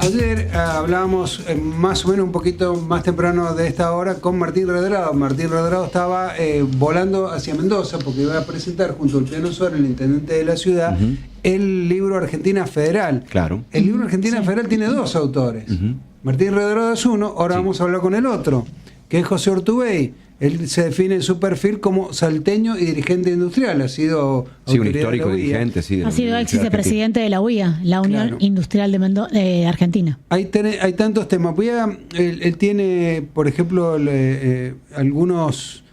Ayer hablábamos más o menos un poquito más temprano de esta hora con Martín Redrado. Martín Redrado estaba volando hacia Mendoza porque iba a presentar junto al Piano Suárez, el intendente de la ciudad, el libro Argentina Federal. Claro. El libro Argentina Federal tiene dos autores. Martín Redrado es uno, ahora vamos a hablar con el otro, que es José Urtubey. Él se define en su perfil como salteño y dirigente industrial. Ha sido un histórico dirigente. Sí, ha sido ex vicepresidente de la UIA, la Unión Industrial de Argentina. Hay tantos temas. Él tiene, por ejemplo, algunos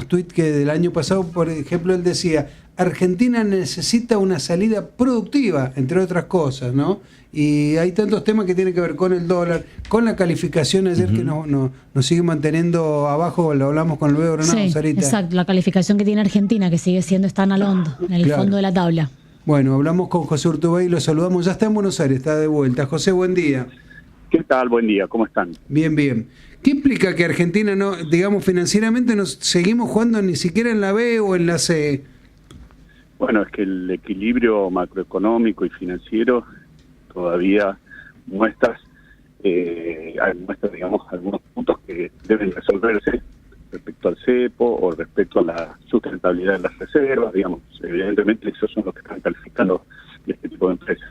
tweets que del año pasado, por ejemplo, él decía: Argentina necesita una salida productiva, entre otras cosas, ¿no? Y hay tantos temas que tienen que ver con el dólar, con la calificación ayer que nos sigue manteniendo abajo, lo hablamos con Luis Granado, sí, Sarita. Exacto, la calificación que tiene Argentina, que sigue siendo Standalone, en el fondo de la tabla. Bueno, hablamos con José Urtubey y lo saludamos, ya está en Buenos Aires, está de vuelta. José, buen día. ¿Qué tal? Buen día, ¿cómo están? Bien, bien. ¿Qué implica que Argentina, no, digamos, financieramente nos seguimos jugando ni siquiera en la B o en la C? Bueno, es que el equilibrio macroeconómico y financiero todavía muestra, digamos, algunos puntos que deben resolverse respecto al cepo o respecto a la sustentabilidad de las reservas, digamos. Evidentemente esos son los que están calificando este tipo de empresas.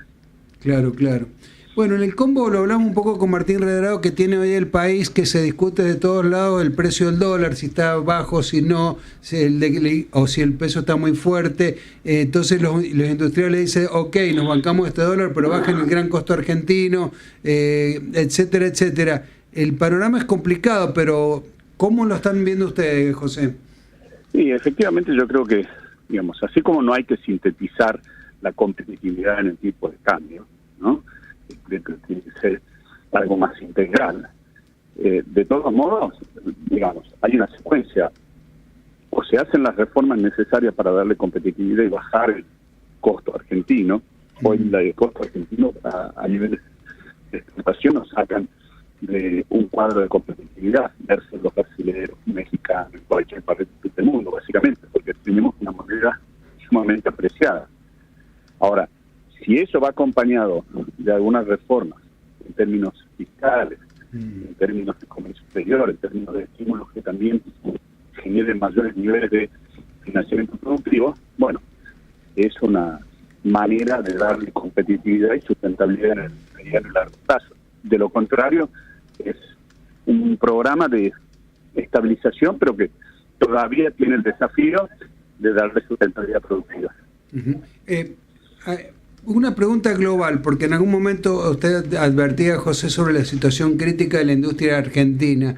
Claro, claro. Bueno, en el combo lo hablamos un poco con Martín Redrado, que tiene hoy el país, que se discute de todos lados el precio del dólar, si está bajo, si no, o si el peso está muy fuerte. Entonces los industriales dicen, ok, nos bancamos este dólar, pero bajen el gran costo argentino, etcétera, etcétera. El panorama es complicado, pero ¿cómo lo están viendo ustedes, José? Sí, efectivamente yo creo que, digamos, así como no hay que sintetizar la competitividad en el tipo de cambio, ¿no? Creo que tiene que ser algo más integral. De todos modos, digamos, hay una secuencia. O se hacen las reformas necesarias para darle competitividad y bajar el costo argentino. Hoy el costo argentino a nivel de exportación nos sacan de un cuadro de competitividad versus los brasileños, mexicanos, cualquier parte del mundo, básicamente, porque tenemos una moneda sumamente apreciada. Ahora, si eso va acompañado de algunas reformas en términos fiscales, en términos de comercio exterior, en términos de estímulos que también generen mayores niveles de financiamiento productivo, bueno, es una manera de darle competitividad y sustentabilidad en el mediano y largo plazo. De lo contrario, es un programa de estabilización, pero que todavía tiene el desafío de darle sustentabilidad productiva. Una pregunta global, porque en algún momento usted advertía, José, sobre la situación crítica de la industria argentina.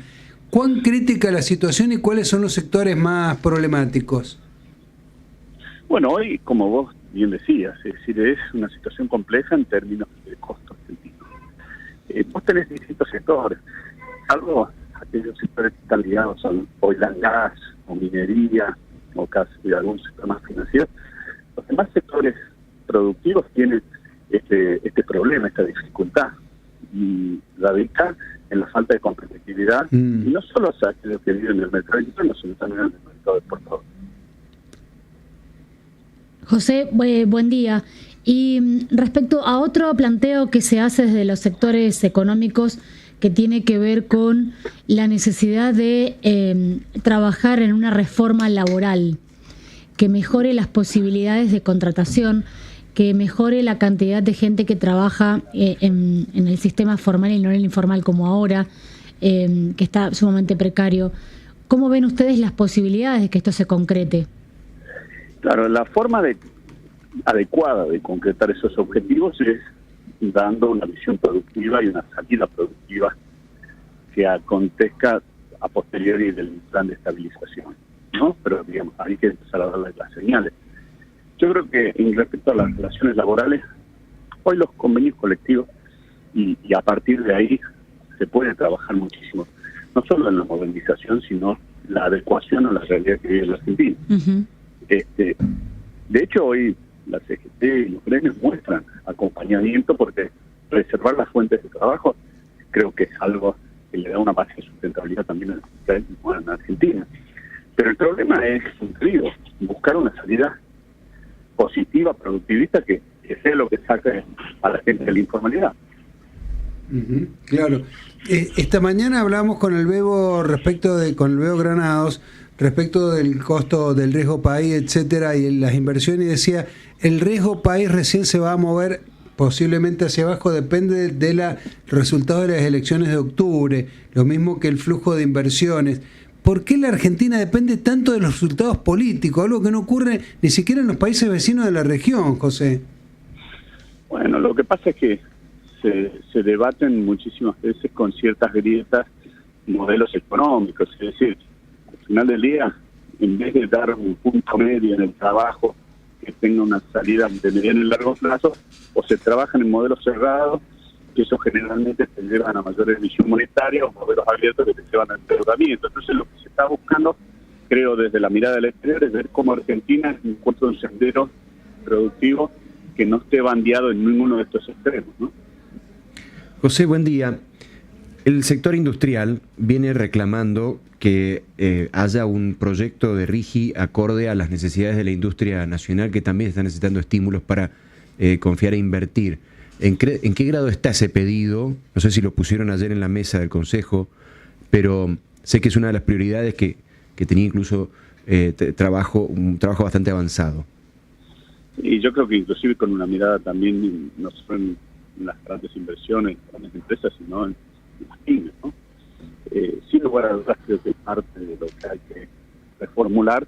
¿Cuán crítica es la situación y cuáles son los sectores más problemáticos? Bueno, hoy, como vos bien decías, es decir, es una situación compleja en términos de costo argentino. Vos tenés distintos sectores, salvo aquellos sectores que están ligados al oil and gas, o minería, o casi algún sector más financiero. Los demás sectores productivos tienen este problema, esta dificultad, y radica en la falta de competitividad, y no solo aquellos que viven en el mercado interno, sino también en el mercado exportador. José, buen día. Y respecto a otro planteo que se hace desde los sectores económicos, que tiene que ver con la necesidad de trabajar en una reforma laboral que mejore las posibilidades de contratación, que mejore la cantidad de gente que trabaja en el sistema formal y no en el informal como ahora, que está sumamente precario. ¿Cómo ven ustedes las posibilidades de que esto se concrete? Claro, la forma adecuada de concretar esos objetivos es dando una visión productiva y una salida productiva que acontezca a posteriori del plan de estabilización, ¿no? Pero, digamos, hay que empezar a darle las señales. Yo creo que en respecto a las relaciones laborales, hoy los convenios colectivos y a partir de ahí se puede trabajar muchísimo, no solo en la modernización, sino la adecuación a la realidad que vive la Argentina. De hecho, hoy la CGT y los gremios muestran acompañamiento porque preservar las fuentes de trabajo creo que es algo que le da una base de sustentabilidad también a la Argentina. Pero el problema es, digo, buscar una salida positiva, productivista, que sea lo que saque a la gente de la informalidad. Claro. Esta mañana hablamos con el Bebo con el Bebo Granados respecto del costo del riesgo país, etcétera, y las inversiones, y decía, el riesgo país recién se va a mover posiblemente hacia abajo, depende de los resultados de las elecciones de octubre, lo mismo que el flujo de inversiones. ¿Por qué la Argentina depende tanto de los resultados políticos? Algo que no ocurre ni siquiera en los países vecinos de la región, José. Bueno, lo que pasa es que se debaten muchísimas veces con ciertas grietas modelos económicos, es decir, al final del día, en vez de dar un punto medio en el trabajo que tenga una salida de mediano y largo plazo, o se trabajan en modelos cerrados, que eso generalmente te llevan a mayor emisión monetaria, o modelos abiertos que te llevan al endeudamiento. Entonces lo que se está buscando, creo desde la mirada del exterior, es ver cómo Argentina encuentra un sendero productivo que no esté bandeado en ninguno de estos extremos, ¿no? José, buen día. El sector industrial viene reclamando que haya un proyecto de RIGI acorde a las necesidades de la industria nacional, que también está necesitando estímulos para confiar e invertir. ¿En qué grado está ese pedido? No sé si lo pusieron ayer en la mesa del Consejo, pero sé que es una de las prioridades que tenía incluso un trabajo bastante avanzado. Y yo creo que inclusive con una mirada también, no solo en las grandes inversiones, en las empresas, sino en las pymes, ¿no? Sin lugar a dudas, creo que es parte de lo que hay que reformular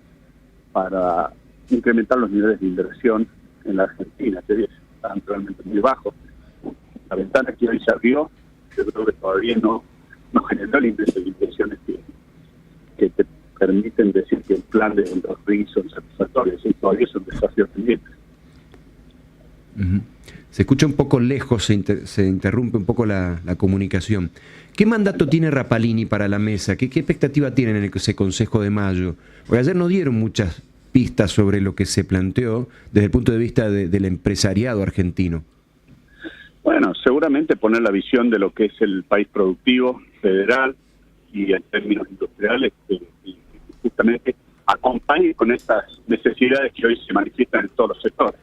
para incrementar los niveles de inversión en la Argentina, que están realmente muy bajos. La ventana que hoy se abrió, yo creo que todavía no generó el ingreso de inversiones que te permiten decir que el plan de los RIGI son satisfactorios, y todavía es un desafío pendiente. Se escucha un poco lejos, se interrumpe un poco la comunicación. ¿Qué mandato tiene Rapalini para la mesa? ¿Qué expectativa tienen en ese Consejo de mayo? Porque ayer no dieron muchas pistas sobre lo que se planteó desde el punto de vista del empresariado argentino. Bueno, seguramente poner la visión de lo que es el país productivo, federal y en términos industriales, que justamente acompañe con estas necesidades que hoy se manifiestan en todos los sectores.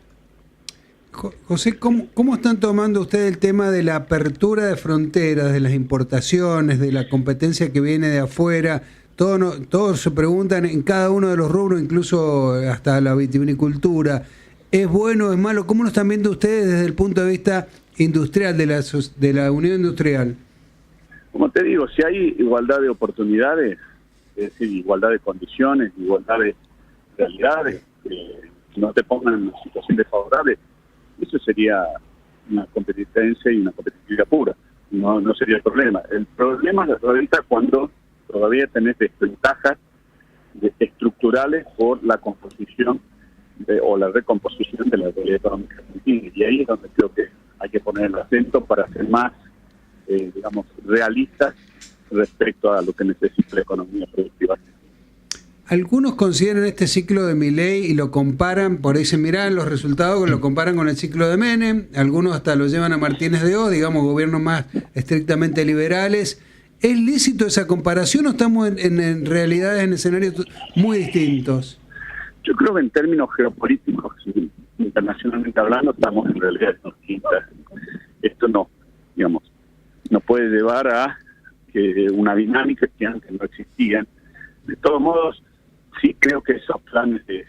José, ¿cómo están tomando ustedes el tema de la apertura de fronteras, de las importaciones, de la competencia que viene de afuera? Todos se preguntan en cada uno de los rubros, incluso hasta la vitivinicultura. ¿Es bueno, es malo? ¿Cómo lo están viendo ustedes desde el punto de vista industrial, de la Unión Industrial? Como te digo, si hay igualdad de oportunidades, es decir, igualdad de condiciones, igualdad de realidades, que no te pongan en una situación desfavorable, eso sería una competencia y una competitividad pura. No sería el problema. El problema se radica cuando todavía tenés desventajas estructurales por la composición o la recomposición de la realidad económica argentina. Y ahí es donde creo que hay que poner el acento para ser más, realistas respecto a lo que necesita la economía productiva. Algunos consideran este ciclo de Milei y lo comparan, por ahí se miran los resultados, lo comparan con el ciclo de Menem, algunos hasta lo llevan a Martínez de O, digamos, gobiernos más estrictamente liberales. ¿Es lícito esa comparación o estamos en realidades, en escenarios muy distintos? Yo creo que en términos geopolíticos, internacionalmente hablando, estamos en realidades distintas. Esto no puede llevar a que una dinámica que antes no existían. De todos modos, sí creo que esos planes de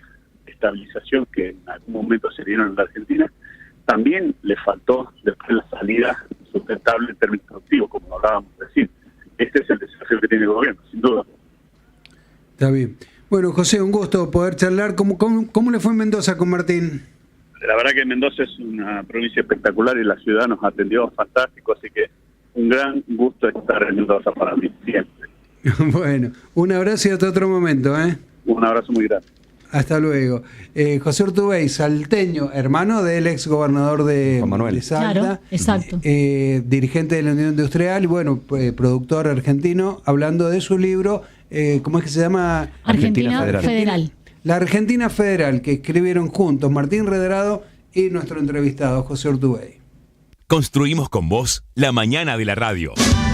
estabilización que en algún momento se dieron en la Argentina, también le faltó después la salida sustentable en términos productivos, como hablábamos recién. Este es el desafío que tiene el gobierno, sin duda. Está bien. Bueno, José, un gusto poder charlar. ¿Cómo le fue en Mendoza con Martín? La verdad que Mendoza es una provincia espectacular y la ciudad nos atendió fantástico, así que un gran gusto estar en Mendoza para mí, siempre. Bueno, un abrazo y hasta otro momento, ¿eh? Un abrazo muy grande. Hasta luego. José Urtubey, salteño, hermano del ex gobernador de Salta. Claro, exacto. Dirigente de la Unión Industrial y bueno, productor argentino, hablando de su libro, ¿cómo es que se llama? Argentina Federal. La Argentina Federal, que escribieron juntos Martín Redrado y nuestro entrevistado José Urtubey. Construimos con vos la mañana de la radio.